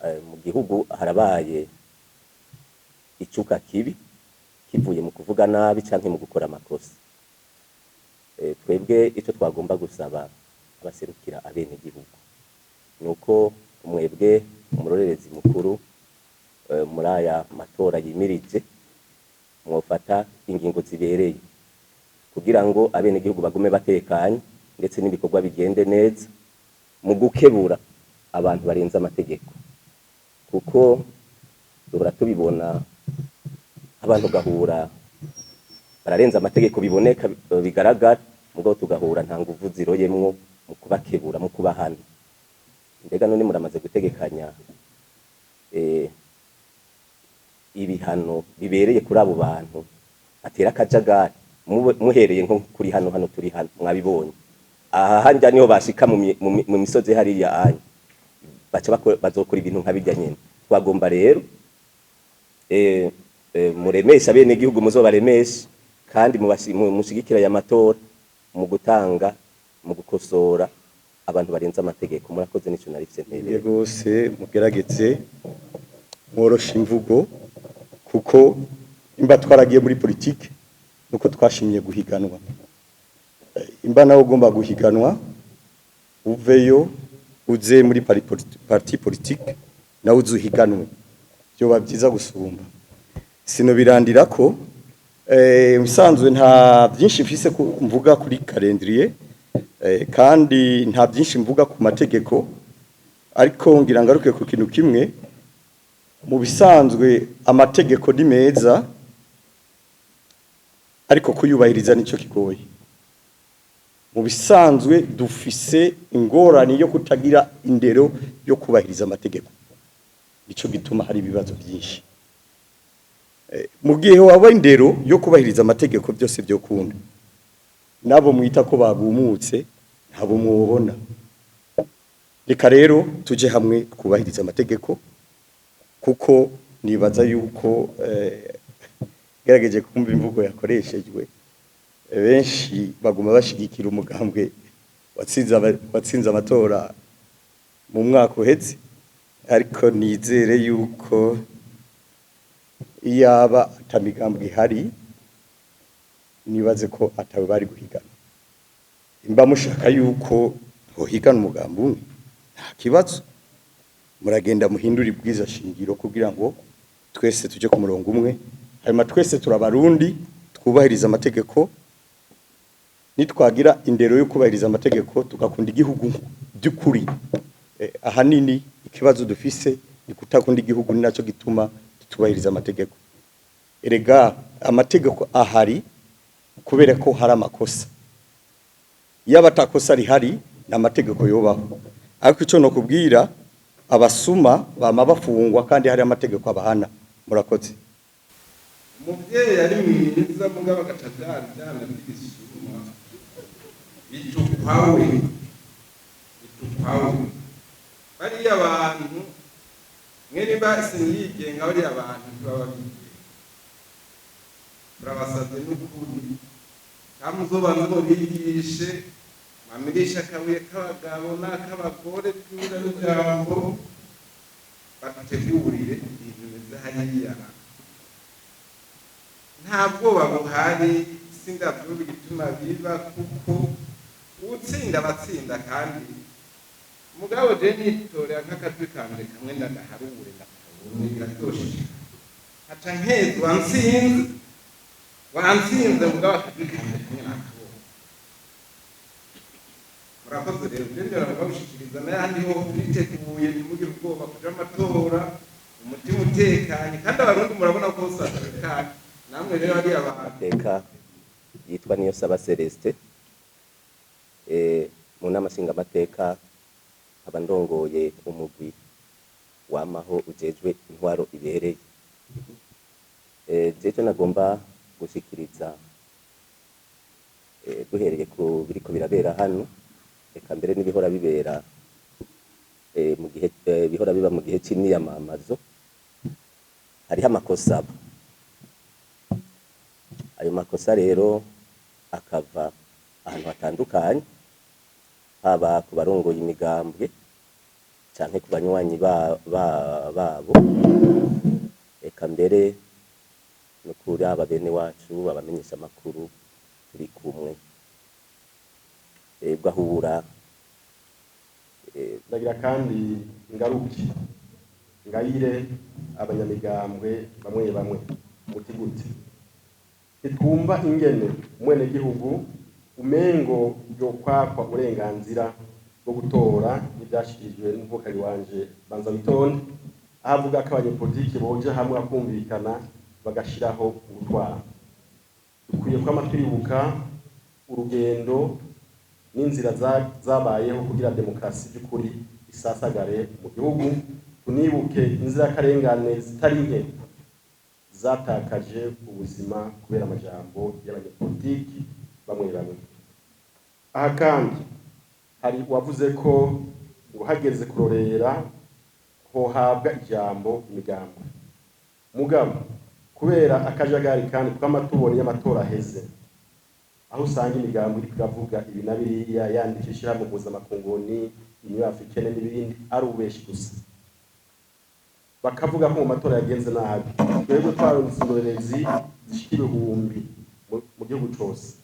mu gihugu harabaye icuka kibi kivuye mu kuvuga nabi canke mu gukora amakosa. Twebwe ico twagomba gusaba abaserukira abene gihugu nuko umwebwe umurorerezi mukuru muri aya matora yimirije mwofata ingingo zibereye kugira ngo abene gihugu bagume batekanye ndetse n'ibikorwa bigende neza mu gukebura abantu barenza amategeko, kuko duhora tubibona abantu gahura bararenza amategeko biboneka bigaragara, mugabo tugahura nta nguvu ziroyemwo mu kubakebura mu kubahana. Mbega none muramaze gutegekanya ibihano bibereye kuri abo bantu atera akajagari muhereye nko kuri hano turi hano mwabibonye aha hanja niho bashika mu misozi hariya anya baca bazokora ibintu nkabijya nyene. Twagomba rero muremesha bene gihugu muzobaremesha kandi mushigikira ya matora mu gutanga mu gukosora abantu barenza amategeko. Murakoze nico narifise ntere gose mugerageze mworosha imvugo kuko imba twaragiye muri politike nuko twashimye guhiganwa. Imba nawe ugomba guhiganwa uveyo uze muri parti politique nawe uzuhiganwe byo babyiza gusumba. Sino birandira ko musanzwe nta byinshi mfise mvuga kuri calendrier kandi nta byinshi mvuga ku mategeko, ariko ngira ngaruke ku kintu kimwe. Mu bisanzwe amategeko ni meza ariko kuyubahiriza nico kigoye. Mu bisanzwe dufise ingorane yo kutagira indero yo kubahiriza amategeko, nico gituma hari ibibazo byinshi. Mu gihe waba indero yo kubahiriza amategeko byose byo kunda nabo mwita ko bagumutse ntabo mubona. Reka rero tuje hamwe kubahiriza amategeko kuko nibaza yuko gerageje kumva imvugo yakoreshejwe benshi baguma bashigikira umugambwe watsinze amatora mu mwaka uheze, ariko nizere yuko iyaba atamigambwe ihari nibaze ko atawe bari guhigana. Imba mushaka yuko hohigana umugambi umwe nta kibazo, muragenda muhindura ibwiza shingiro kugira ngo twese tuje ku murongo umwe, hanyuma twese turabarundi twubahiriza amategeko. Nitwagira indero yo kubahiriza amategeko tugakunda igihugu by'ukuri. Ahanini ikibazo dufise ni kutakunda igihugu, ni naco gituma tutubahiriza amategeko. Erega amategeko ahari kubera ko hari amakosa, yaba atakosa rihari na amategeko yobaho. Ariko ico no kubwira abasuma bama bafungwa kandi hari amategeko abahana. Murakoze. Umuvyeyi ari mwiza mugabo agacagara cyane n'ibisuma bitukwawe bari abantu mwene basi yigenga bari abantu bababiye turabasaze n'ukuri kamuzobanza ngo bigishe mamirisha kabuye k'abagabo n'ak'abagore byura n'ijambo bategurire ibintu bimeze hariya. Ntabwo babuhari sindavyo bituma biba kuko utsinda batsinda kandi mugabo je nitorera nk'akatwi kanje kamwe ndagaharure ndakabone gatoshe aca nkezwa wansinze mugabo akatwi kanje kamwe nakabone. Murakoze rero ndendera mugabishikiriza n'ayandi ho twiteguye nimugire ubwoba kuja amatora umutima utekanye kandi abarundi murabona ko satekanye namwe rero ari amateka yitwa Niyonsaba Celestin. Mu nama nshingamateka abandongoye umugwi wamaho ujejwe intwaro ibereye. Jeje nagomba gushikiriza duhereye ku biriko birabera hano, eka mbere n'ibihora bibera mu gihe bihora biba mu gihe c'imyamamazo. Hariho amakosa aba. Ayo makosa rero akava ahantu hatandukanye, haba ku barongoye imigambwe, canke ku banywanyi babo eka mbere no kuri aba bene wacu abamenyesha amakuru turi kumwe ugahura ndagira kandi ingaruki ngayire abanyamigambwe bamwe muti gute itwumva ingene umwene gihugu umengo yo kwakwa uburenganzira bwo gutora n'ibyashikirijwe n'umuvukari wanje banza bitonde ahavuga ko abanyepolitiki boje hamwe akumvikana bagashiraho ubutwara dukwiye kwama twibuka urugendo n'inzira zabayeho kugira demokarasi by'ukuri isasagare mu gihugu tunibuke inzirakarengane zitari nke zatakaje ubuzima kubera amajambo y'abanyepolitiki bamwe aha kandi hari wavuze ko ngo hageze kurorera hohabwa ijambo imigambo mugabo kubera akajagari kandi tw'amatuboni y'amatora aheze aho usanga imigambo iri kuvuga ibi na biriya yandikishira mu mpuzamakungu Union Africaine n'ibindi ari ubeshi gusa bakavuga ko mu matora yagenze nabi twebwe twaronse indorerezi zishika ibihumbi mu gihugu cose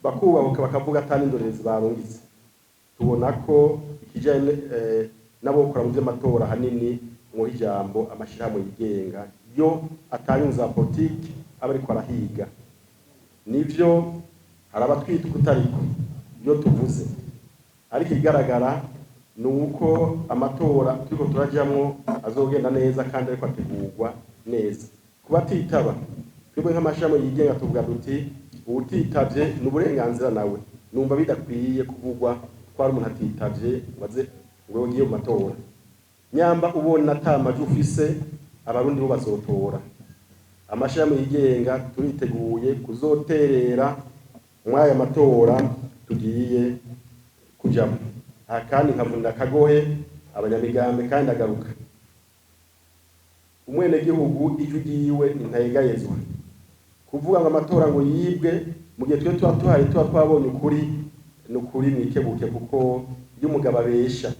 bakubahuka bakavuga atani indorerezi barungitse tubona ko ikijanye n'abokora mu by'amatora hanini mu ijambo amashirahamwe yigenga yo atanyuza politiki abari ko arahiga nivyo harabatwita kutariko iyo tuvuze ariko igaragara nuko amatora turiko turajamwo azogenda neza kandi ariko ategurwa neza kuba titaba twebwe nk'amashirahamwe yigenga tuvuga duti utitavye n'uburenganzira nawe numva bidakwiye kuvugwa ko ari umuntu atitavye waze ngo ugiye mu matora nyamba ubona atamaje ufise abarundi bo bazotora amashirahamwe yigenga turiteguye kuzoterera mwaya matora tugiye kujamo kandi nkavunira kagohe abanyamigambe kandi agaruka umwene gihugu icyo ugiwe intayegayezwa kuvuga ngo amatora ngo yibwe mu gihe twe tuhari twabonye ukuri mwikebuke kuko iyo umugabo abesha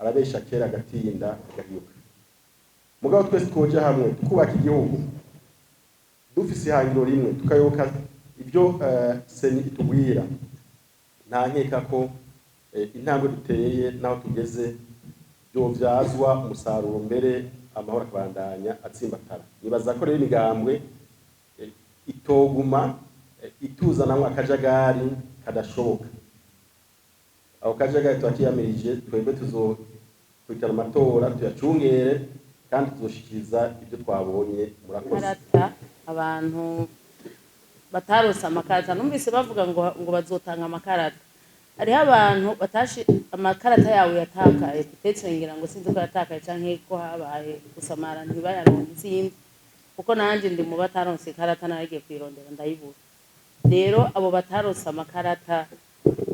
arabesha kera agatinda agahiuka mugabo twese twoje hamwe tukubaka igihugu dufise ihangiro rimwe tukayoboka ibyo seni itubwira nta nkeka ko intambwe duteye naho tugeze byovyazwa umusaruro mbere amahoro akabandanya atsimbatara nibaza ko rero imigambwe itoguma ituzanamwe akajagari kadashoboka aho kajagari twakiyamirije twebwe tuzokurikirana amatora tuyacungere kandi tuzoshikiriza ibyo twabonye murakoze abantu batarose amakarata numvise bavuga ngo bazotanga amakarata hariho abantu amakarata yawe yatakaye tutetse ngira ngo sinzi ko yatakaye canke ko habaye gusamara ntibayaronke sinzi kuko nanje ndi mu bataronse ikarata naragiye kwirondera ndayibura rero abo bataronse amakarata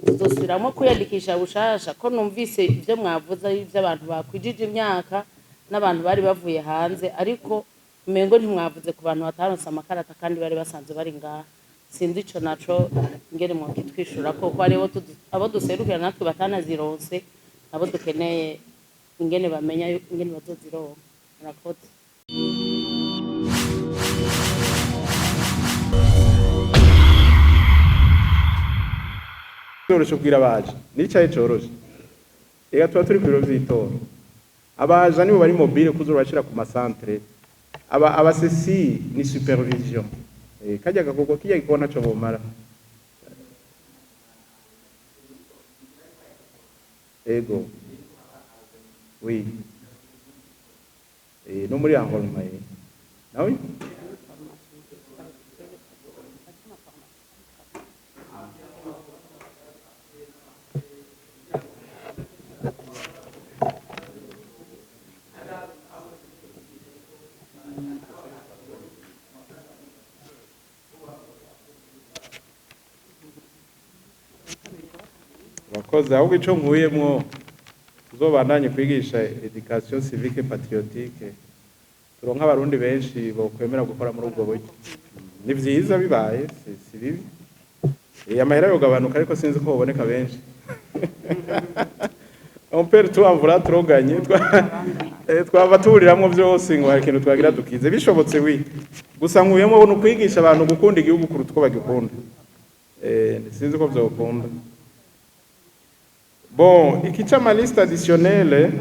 tuzosubiramo kwiyandikisha bushasha ko numvise ibyo mwavuze iby'abantu bakwijije imyaka n'abantu bari bavuye hanze ariko umengo ntimwavuze ku bantu bataronse amakarata kandi bari basanze bari ngaha sinzi ico naco ngere mu kitwishura ko hariho abo duserukira natwe batanazironse abo dukeneye ingene bamenya ingene bazozironka murakoze Zoroshe kubwira abaje nicaye coroshe ega tuba turi ku biro vy'itora abaje nibo bari mobile kuzurashira ku masantre aba ceci ni supervision kajya gakoko kijya gikona cyo bomara ego oui no muri angolma nawe Bakoze ahubwo ico nkuyemwo uzobandanye kwigisha education civique patriotique turonka abarundi benshi bokwemera gukora muri ubwo buryo ni vyiza bibaye si bibi amahera yogabanuka ariko sinzi ko boboneka benshi on perd tout en voilà trop gagné twaba turiramwo byose ngo hari ikintu twagira dukize bishobotse wi gusa nkuyemo no kwigisha abantu gukunda igihugu kuruta uko bagikunda sinzi ko byokunda. Bon, iki cyama liste additionnelle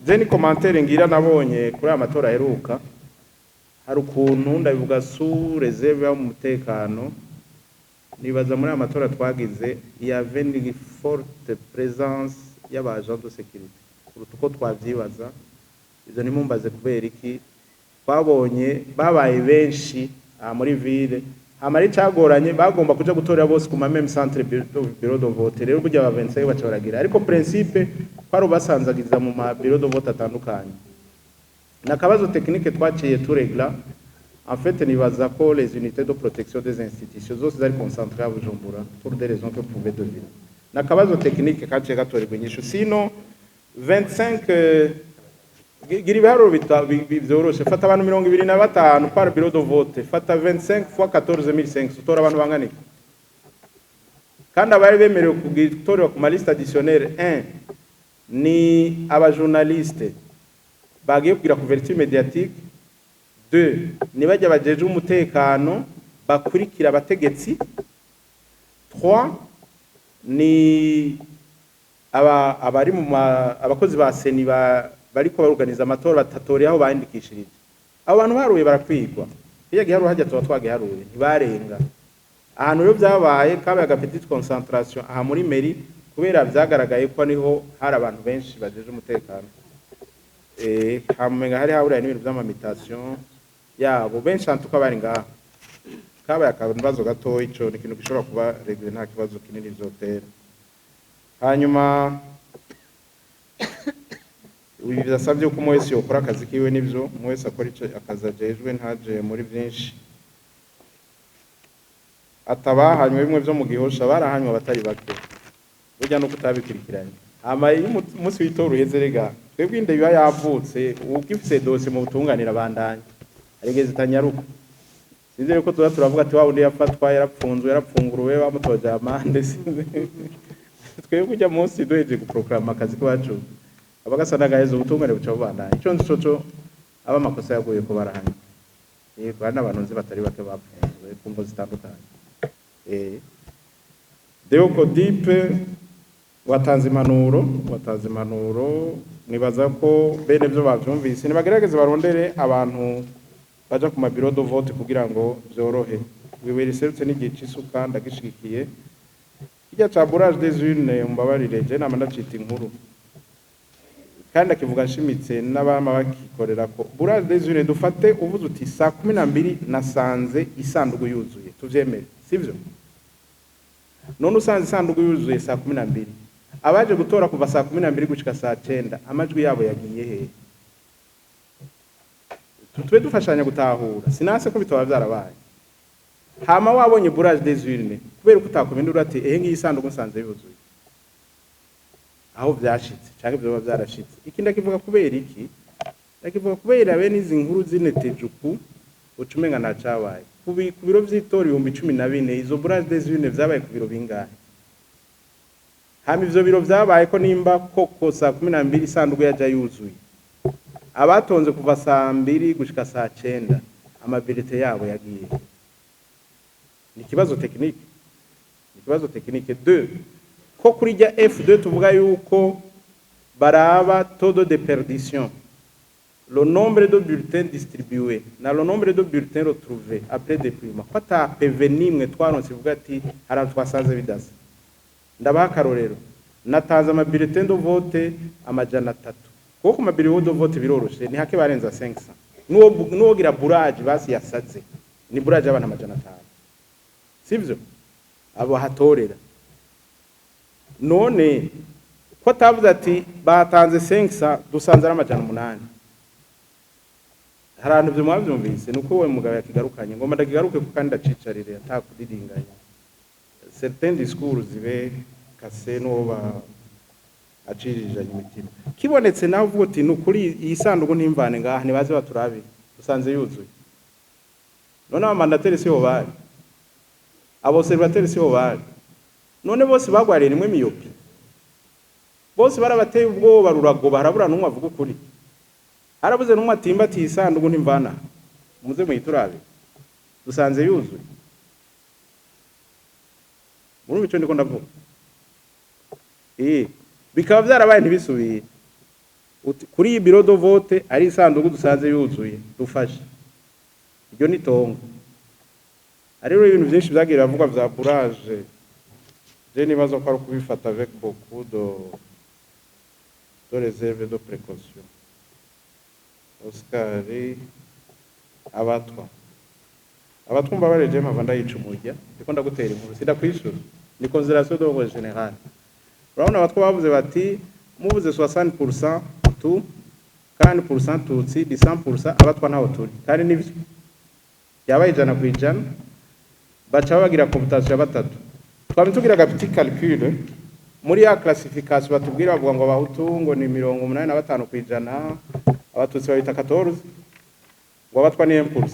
je ni commentaire ngira nabonye kuri amatora aheruka hari ukuntu ndabivuga sous réserve mu mutekano nibaza muri amatora twagize ya une forte présence y'abagents de sécurité kuruta uko twavyibaza. Izo ni mumbaze kubera iki twabonye babaye benshi muri ville hamari cyagoranye bagomba kuja gutorera bose ku même centre bureau de vote rero kujya ba 25 baca baragira ariko principe kwari basanzagiza mu ma bureau de vote atandukanye nakabazo technique twaciye turegla. En fait nibaza ko les unités de protection des institutions zose zari concentrées à Bujumbura pour des raisons que vous pouvez deviner. Nakabazo technique kaciye gatorerwa inyishu sino 25 gira ibiharuro byoroshe fata abantu 25 par bureau de vote fata 25 fois 14500 utora abantu bangana kandi abari bemerewe kugitorera ku liste additionnelle 1 ni aba journaliste bagiye kugira couverture médiatique. 2 ni bajya bajeje umutekano bakurikira abategetsi. 3 ni abari mu abakozi ba seni bari ko organiza amatora batatori aho bandikishirije abo bantu baruye barakwigwa iyo giharuye hajya tuba twagiharuye ntibarenga ahantu rero byabaye kabaye aga petite concentration aha muri mairie kubera byagaragaye ko niho hari abantu benshi bajeje umutekano hamenga hari habura n'ibintu by'amamitation yabo benshi antuka bari ngaha kabaye akabazo gato ico ni kintu gishobora kuba regle nta kibazo kinini byotera. Hanyuma uyu byasabye ko mwese yokora akazi kiwe nivyo mwese akora ico akazajejwe ntaje muri byinshi ataba hanyuma bimwe byo mu gihosha barahanywa batari bake burya no kutabikirikiranye amaye umunsi w'itora uheze rega twebwe inde biba yavutse ugifise dose mu butunganira bandanye arigeze tanyaruka sinzere ko turavuga ati wabo ndi yafatwa yarapfunzwe yarapfunguruwe bamutoje amande twebwe kujya munsi duheje guprograma akazi kwacu abagasanaga yezo ubutungane buca bubandanye ico nzico aba makosa yaguye ko barahanye bana abantu batari bake bapfunzwe kumvo zitandukanye. Deo Kodipe watanze impanuro nibaza ko bene byo bavyumvise nibagerageze barondere abantu baja ku mabiro de vote kugira ngo byorohe wiwereserutse n'igihe c'isuka ndagishikiye kijya ca bourrage des urnes umbabarire je namanda cita inkuru kandi akivuga nshimitse n'abama bakikorera ko bourrage des urnes dufate uvuze uti saa 12 nasanze isanduku yuzuye tuvyemere sivyo none usanze isanduku yuzuye saa 12 abaje gutora kuva saa 12 gushika saa 9 amajwi yabo yagiye he tutwe dufashanya gutahura sinase ko bitwa byarabaye hama wabonye bourrage des urnes kubera kutakomendura ati ngiyi isanduku nsanze yuzuye aho byashitse cyangwa byo byarashitse ikindi akivuga kubera iki akivuga kubera bene izi nkuru zinetejuku ucumenga na cabaye ku biro by'itora 1014 izo bourrage des urnes byabaye ku biro bingahe hama ivyo biro byabaye ko nimba koko saa 12 isanduku yaja yuzuye abatonze kuva saa 2 gushika saa 9 amabilite yabo yagiye ni kibazo technique 2 ko kuri rya F2 tuvuga yuko baraba taux de déperdition le nombre de bulletins distribués na le nombre de bulletins retrouvés après dépouillement ko ta PV nimwe twaronse vuga ati hari twasanze bidasa ndabaha karorero natanze ama bulletins de vote amajana 3 ko ku mabiro de vote biroroshe ni hake barenza 500 nuwo gira bourrage basi yasaze ni bourrage abana amajana 5 sivyo abo hatorera none ko tavuze ati batanze 500 dusanze amajana 8 harantu byo mwabyumvise nuko we mugabo yakigarukanye ngoma ndakigaruke ku kandi acicarire atakudidinganya certains discours zibe kase no acirije imitima kibonetse nawe uvuga uti nukuri iyi sanduku ntimvane ngaha nibaze baturabi dusanze yuzuye none abamandateri siho bari abo observateurs siho bari none bose bagwariye rimwe miyopi bose barabateye ubwoba ruragoba harabura numwe avuga ukuri harabuze numwe atimba ati isanduku ntimvana muze muyiturabe dusanze yuzuye muri bico ndiko ndavuga bikaba byarabaye ntibisubiye kuri iyi biro do vote ari isanduku dusanze yuzuye dufashe iryo ni tongo ari ibintu byinshi byagiye bavugwa vya courage je nibazo ko ari kubifata avec beaucoup de réserve de précaution Oscar abatwumva bareje mpava ndayicumujya ndiko ndagutera inkuru sindakwishura ni considération de général urabona abatwa bavuze bati mubuze 60% tu 40% tutsi 100% abatwa ntaho turi kandi nivyo yabaye ijana ku ijana baca bagira computation ya batatu twabitugira petit calcul muri ya classification batubwira bavuga ngo abahutu ngo ni 85 ku ijana abatutsi babita 14 ngo abatwa ni 1%.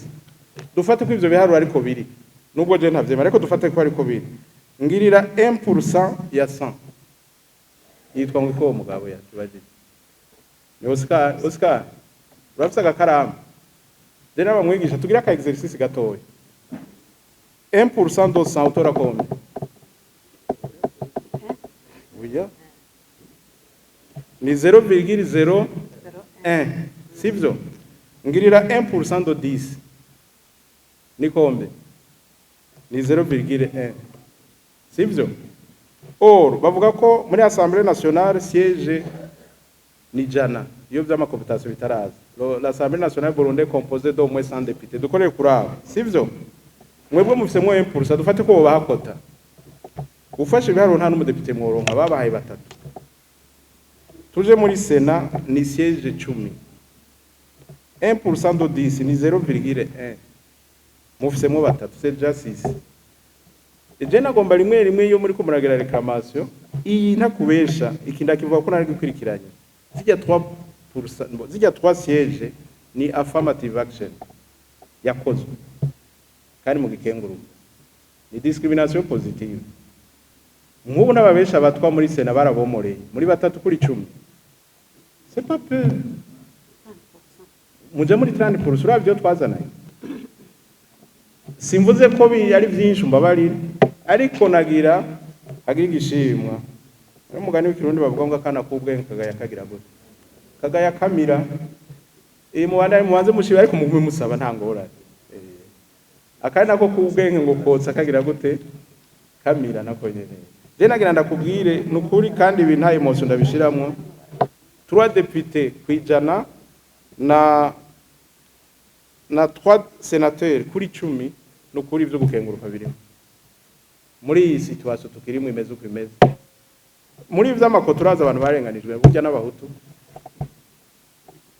Dufate ko ivyo biharuro ariko biri nubwo je ntavye ariko dufate ko ariko biri ngirira 1% ya 100 yitwa ngo ko mugabo yatubajije ni Oscar urafise agakaramu je nabamwigisha tugira ka exercice gatoya 1% de 100 utora combien Oya ni 0,01 sivyo ngirira 1% de 10 ni combien ni 0,1 sivyo or bavuga ko muri Assemblée nationale siège ni jana iyo vyama computation bitaraza l'Assemblée nationale burunde composée d'au moins 100 députés dukoreye kuraba sivyo mwebwe mufisemo 1% dufate ko bahakota ufashe ibiharuro nta n'umudepite mworonka babahaye batatu tuje muri Sena ni siège 10 1% de 10 ni 0,1 mufisemo batatu c'est déjà 6 je nagomba rimwe iyo muri ko muragira reclamation iyi ntakubesha ikinda kivuga ko nari gukurikiranye zijya 3% zijya 3 siège ni affirmative action yakozwe kandi mu gikenguru ni discrimination positive nk'ubu n'ababesha batwa muri Sena barabomoreye muri batatu kuri 10 c'est pas peu muje muri 30% uravyo twazanaye simvuze ko ari byinshi mbabarira ariko nagira igishimwa n'umugani w'ikirundi bavuga ngo akana kubwe kagaya kagira gute kagaya kamira mubanze mushiba ariko mugume musaba nta ngorane akari nako kubwenge ngo kotsa kagira gute kamira nako nyene je nagira ndakubwire nukuri kandi ibi nta emotion ndabishiramwo 3 députés kwijana na 3 sénateurs kuri 10 nukuri ivyo gukenguruka birimo muri iyi situation tukirimo imeze uko imeze muri ivyo amakoturaza abantu barenganijwe burya n'abahutu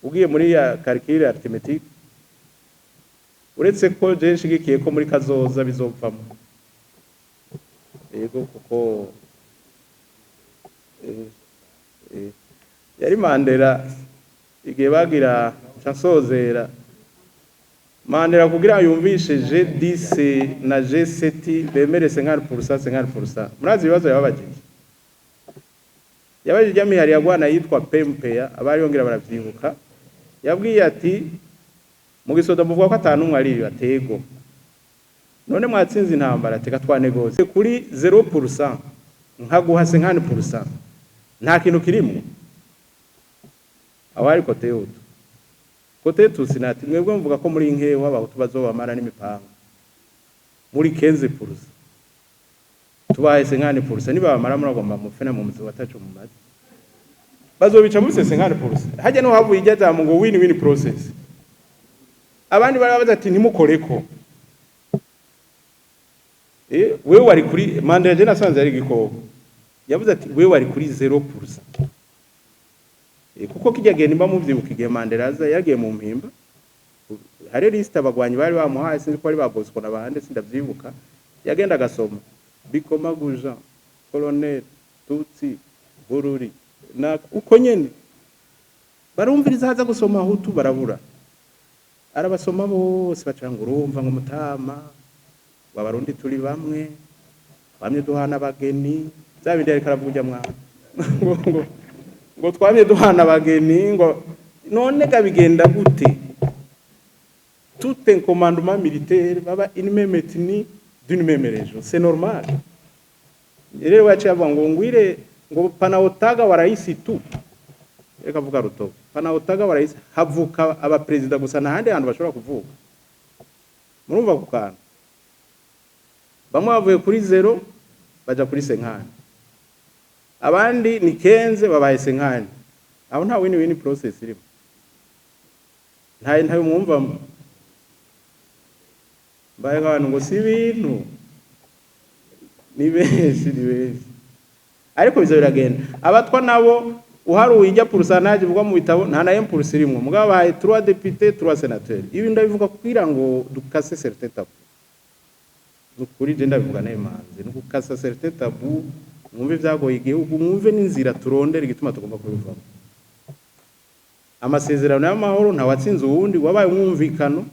ugiye muri ya calcul arithmetique uretse ko je nshigikiye ko muri kazoza bizovamo yego kuko yari Mandela igihe bagira chansozera Mandela kugira yumvishe G10 na G7 bemere 50% murazi ibibazo yababajije yabajije amihari yagwana yitwa Pempeya abari yongera baravyibuka yabwiye ati mu gisoda muvuga ko atanumwe ari atego none mwatsinze intambara teka twanegose kuri 0% nkaguha 50% nta kintu kirimo awari kote yoto kote tusinati mwebwe mvuga ko muri nkewe abahutu bazobamara n'imipanga muri 15% tubaye 50% nibabamara muragomba mufena mu muzi watacu mu mazi bazobica muri 50% haje no havuye ijya ngo win process abandi barabaza ati ntimukoreko wewe wari kuri Mandela je nasanze ari gikoko yavuze ati wewe wari kuri 0%. Kuko kijya gihe nimba muvyibuka igihe Mandela aza yagiye mu mpimba hari liste abagwanyi bari bamuhaye sinzi ko ari babosco nabande sindavyibuka yagenda gasoma Bikomaguja Colonel Tutsi Bururi na uko nyene barumviriza haza gusoma Hutu barabura arabasoma bose bacanga urumva ngo mutama babarundi turi bamwe duhana abageni zabindi ari karavuja mwana ngo twamye duhana abageni ngo none gabigenda gute tout un commandement militaire baba une même ethnie d'une même région c'est normal rero wacha avuga ngo ngwire ngo panaotaga wa rais tu reka vuga rutogo panaotaga wa rais havuka aba president gusa nahandi hantu bashobora kuvuga murumva kukana bamwe bavuye kuri 0 baja kuri 50 abandi ni 15 babaye 50 aho nta win process irimo ntayo mwumva baye abantu ngo si bintu ni benshi ariko bizo biragenda abatwa nabo uharuye ijya pourcentage bugwa mu bitabo nta na impulse irimo mugabo bahaye 3 députés 3 sénateurs ibi ndabivuga kugira ngo dukase certain tabou dukuri je ndabivuga nemanze no gukasa certain tabou mwumve vyagoye igihugu mwumve n'inzira turondera igituma tugomba kubivamo amasezerano y'amahoro nta watsinze uwundi wabaye umwumvikano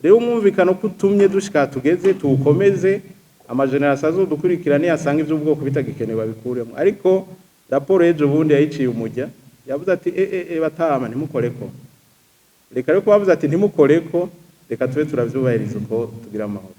rero umwumvikano kutumye dushika tugeze tuwukomeze amageneration azodukurikirana yasanga ivyo ubwoko bitagikenewe babikuremo ariko raporo y'ejo bundi yayiciye umujya yavuze ati batama ntimukoreko reka rero kubavuze ati ntimukoreko reka tube turavyubahiriza uko tugira amahoro